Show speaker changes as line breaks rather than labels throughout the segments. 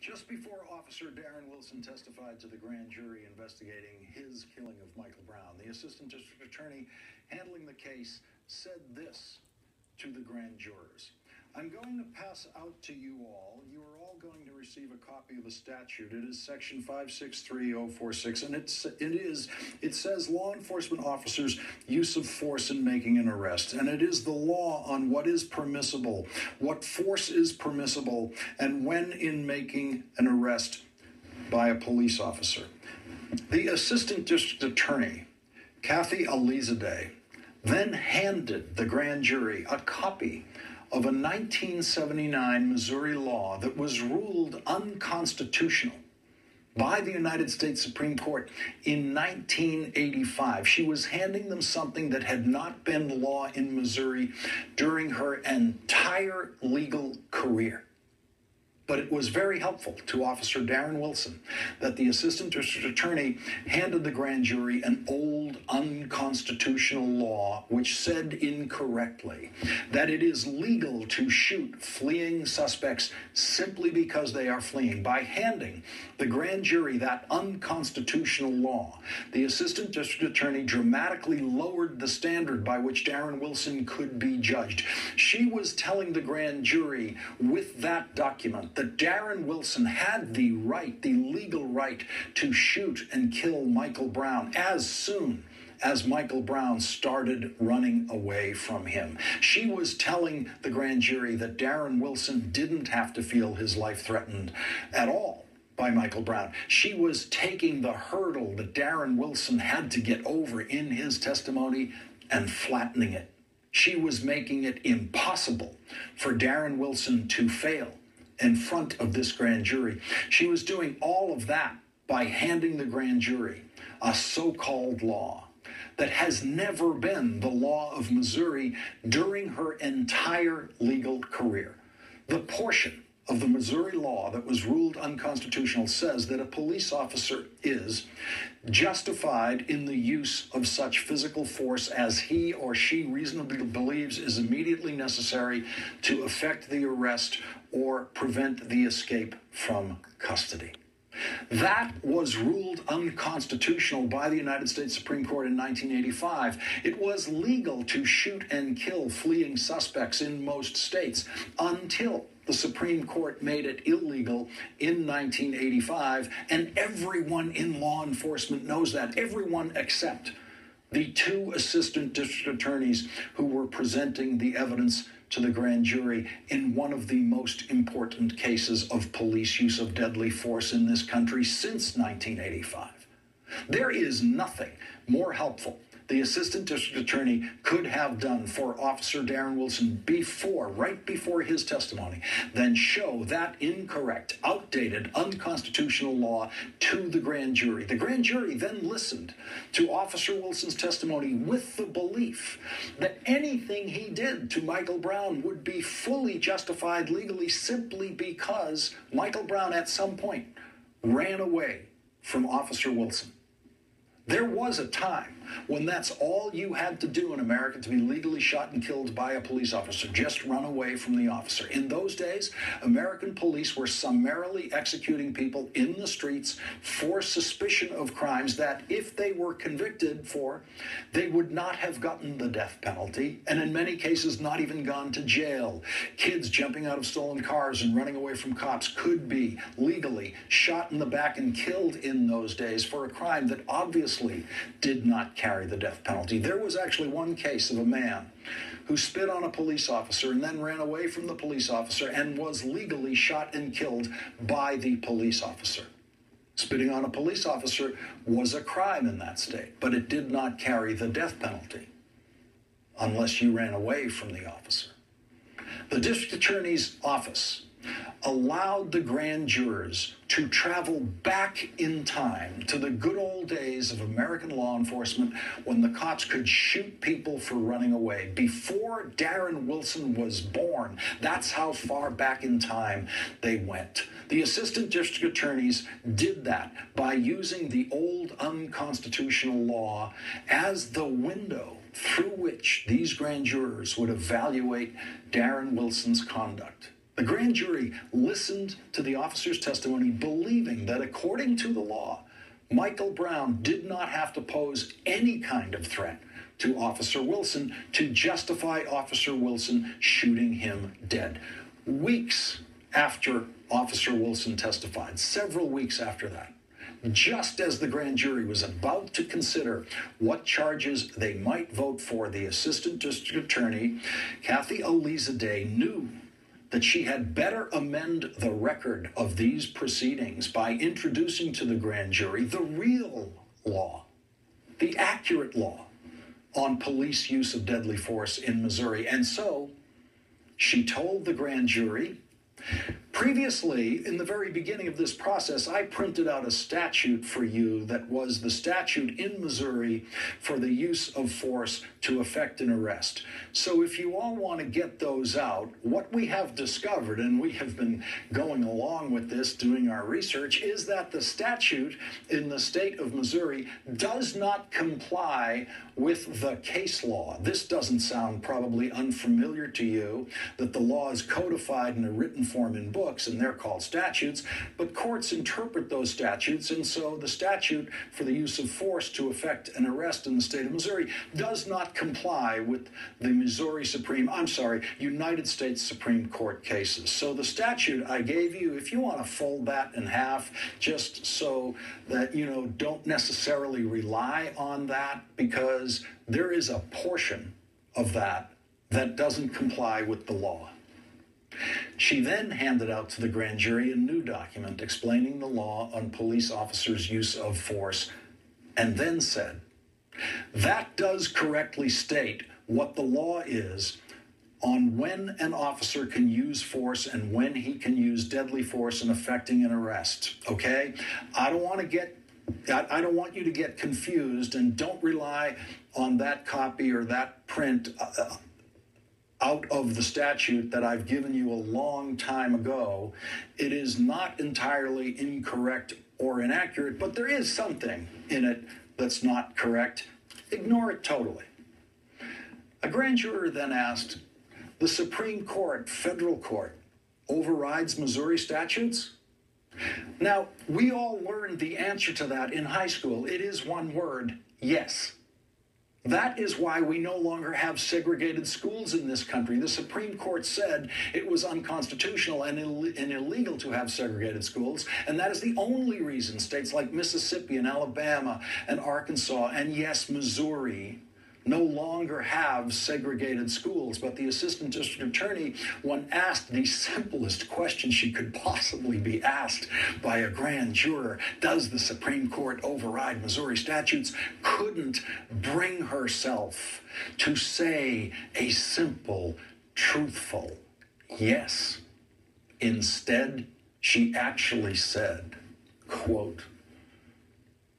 Just before Officer Darren Wilson testified to the grand jury investigating his killing of Michael Brown, the assistant district attorney handling the case said this to the grand jurors. I'm going to pass out to you all. You are all going to receive a copy of the statute. It is section 563046, and it says law enforcement officers' use of force in making an arrest, and it is the law on what is permissible, what force is permissible, and when in making an arrest by a police officer. The assistant district attorney, Kathy Alizadeh, then handed the grand jury a copy of a 1979 Missouri law that was ruled unconstitutional by the United States Supreme Court in 1985. She was handing them something that had not been law in Missouri during her entire legal career. But it was very helpful to Officer Darren Wilson that the assistant district attorney handed the grand jury an old unconstitutional law which said incorrectly that it is legal to shoot fleeing suspects simply because they are fleeing. By handing the grand jury that unconstitutional law, the assistant district attorney dramatically lowered the standard by which Darren Wilson could be judged. She was telling the grand jury with that document that Darren Wilson had the right, the legal right, to shoot and kill Michael Brown as soon as Michael Brown started running away from him. She was telling the grand jury that Darren Wilson didn't have to feel his life threatened at all by Michael Brown. She was taking the hurdle that Darren Wilson had to get over in his testimony and flattening it. She was making it impossible for Darren Wilson to fail in front of this grand jury. She was doing all of that by handing the grand jury a so-called law that has never been the law of Missouri during her entire legal career. The portion of the Missouri law that was ruled unconstitutional says that a police officer is justified in the use of such physical force as he or she reasonably believes is immediately necessary to effect the arrest or prevent the escape from custody. That was ruled unconstitutional by the United States Supreme Court in 1985. It was legal to shoot and kill fleeing suspects in most states until the Supreme Court made it illegal in 1985, and everyone in law enforcement knows that. Everyone except the two assistant district attorneys who were presenting the evidence to the grand jury in one of the most important cases of police use of deadly force in this country since 1985. There is nothing more helpful the assistant district attorney could have done for Officer Darren Wilson right before his testimony than show that incorrect, outdated, unconstitutional law to the grand jury. The grand jury then listened to Officer Wilson's testimony with the belief that anything he did to Michael Brown would be fully justified legally simply because Michael Brown at some point ran away from Officer Wilson. There was a time when that's all you had to do in America to be legally shot and killed by a police officer, just run away from the officer. In those days, American police were summarily executing people in the streets for suspicion of crimes that, if they were convicted for, they would not have gotten the death penalty, and in many cases not even gone to jail. Kids jumping out of stolen cars and running away from cops could be legally shot in the back and killed in those days for a crime that obviously did not carry the death penalty. There was actually one case of a man who spit on a police officer and then ran away from the police officer and was legally shot and killed by the police officer. Spitting on a police officer was a crime in that state, but it did not carry the death penalty unless you ran away from the officer. The district attorney's office allowed the grand jurors to travel back in time to the good old days of American law enforcement when the cops could shoot people for running away. Before Darren Wilson was born, that's how far back in time they went. The assistant district attorneys did that by using the old unconstitutional law as the window through which these grand jurors would evaluate Darren Wilson's conduct. The grand jury listened to the officer's testimony, believing that according to the law, Michael Brown did not have to pose any kind of threat to Officer Wilson to justify Officer Wilson shooting him dead. Weeks after Officer Wilson testified, several weeks after that, just as the grand jury was about to consider what charges they might vote for, the assistant district attorney, Kathy Elizadeh, knew that she had better amend the record of these proceedings by introducing to the grand jury the real law, the accurate law on police use of deadly force in Missouri. And so she told the grand jury, previously, in the very beginning of this process, I printed out a statute for you that was the statute in Missouri for the use of force to effect an arrest. So if you all want to get those out, what we have discovered, and we have been going along with this, doing our research, is that the statute in the state of Missouri does not comply with the case law. This doesn't sound probably unfamiliar to you, that the law is codified in a written form in books, and they're called statutes, but courts interpret those statutes, and so the statute for the use of force to effect an arrest in the state of Missouri does not comply with the United States Supreme Court cases. So the statute I gave you, if you want to fold that in half, just so that, don't necessarily rely on that, because there is a portion of that that doesn't comply with the law. She then handed out to the grand jury a new document explaining the law on police officers' use of force, and then said, that does correctly state what the law is on when an officer can use force and when he can use deadly force in effecting an arrest. Okay? I don't want you to get confused, and don't rely on that copy or that print out of the statute that I've given you a long time ago. It is not entirely incorrect or inaccurate, but there is something in it that's not correct. Ignore it totally. A grand juror then asked, the Supreme Court, federal court, overrides Missouri statutes? Now, we all learned the answer to that in high school. It is one word: yes. That is why we no longer have segregated schools in this country. The Supreme Court said it was unconstitutional and illegal to have segregated schools, and that is the only reason states like Mississippi and Alabama and Arkansas and, yes, Missouri no longer have segregated schools. But the assistant district attorney, when asked the simplest question she could possibly be asked by a grand juror, does the Supreme Court override Missouri statutes, couldn't bring herself to say a simple, truthful yes. Instead, she actually said, quote,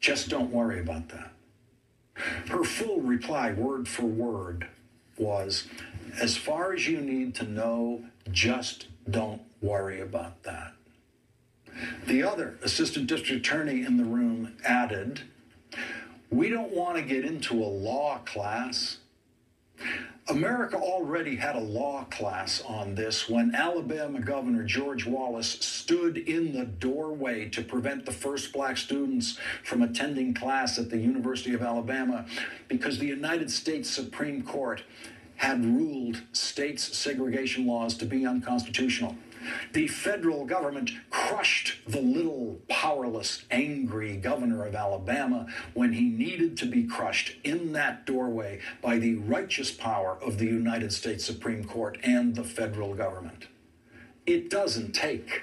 just don't worry about that. Her full reply, word for word, was, as far as you need to know, just don't worry about that. The other assistant district attorney in the room added, we don't want to get into a law class. America already had a law class on this when Alabama Governor George Wallace stood in the doorway to prevent the first black students from attending class at the University of Alabama because the United States Supreme Court had ruled states' segregation laws to be unconstitutional. The federal government crushed the little, powerless, angry governor of Alabama when he needed to be crushed in that doorway by the righteous power of the United States Supreme Court and the federal government. It doesn't take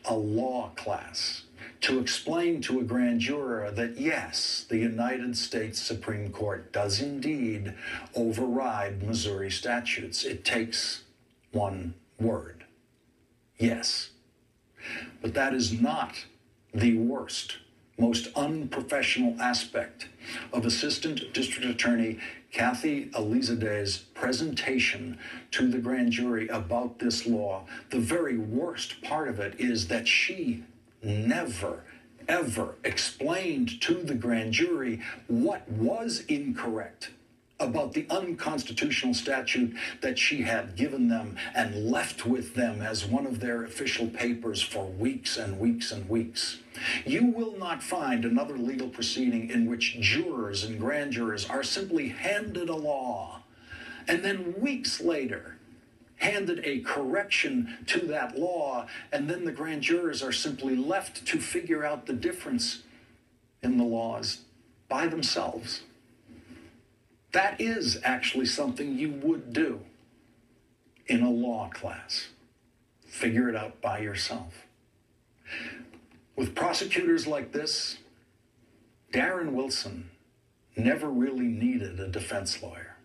a law class to explain to a grand juror that, yes, the United States Supreme Court does indeed override Missouri statutes. It takes one word. Yes. But that is not the worst, most unprofessional aspect of Assistant District Attorney Kathy Elizadeh's presentation to the grand jury about this law. The very worst part of it is that she never, ever explained to the grand jury what was incorrect about the unconstitutional statute that she had given them and left with them as one of their official papers for weeks and weeks and weeks. You will not find another legal proceeding in which jurors and grand jurors are simply handed a law and then weeks later handed a correction to that law, and then the grand jurors are simply left to figure out the difference in the laws by themselves. That is actually something you would do in a law class. Figure it out by yourself. With prosecutors like this, Darren Wilson never really needed a defense lawyer.